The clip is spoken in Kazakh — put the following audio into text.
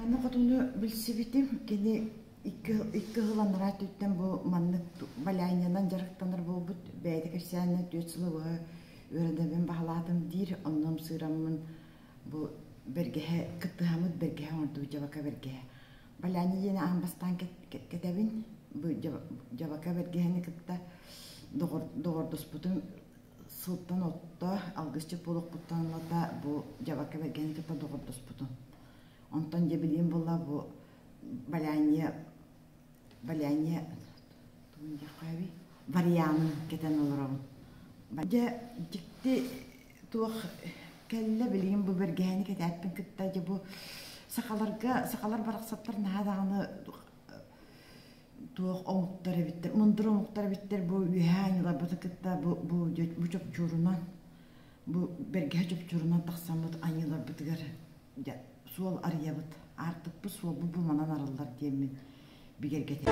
Аны котуну билсибитим, кени икки хыланара түттен бу маннык балайнянан жарыктаныр болбут бәйди кырсяны төтсылы өрөдөбен бахалатым дир онном сыраммын бу бергеhe кыттыхамыт бергеhe орду жабака бергеhe балайны ени амбастан кетебин бу жабака бергехени кытта догордуспутун сылттан отто алгысчы полук буттанлата бу жабака бергехени кытта догордуспутун онтон жебилим болла бу балайны тундякаби варианын кетен олором баja жикти туох келле билим бу бергехени кетеппин кытта же бу сакалар бараксаттар наадаганы туох оңуктар биттер мындыр оңуктар биттер бу үһәнилар бутыкытта бу чопчурунан бу бергеhe чопчурунан таксамыт анилар бутыгар суол арыябыт артык бу суол бу манан арылдар диемин бигергете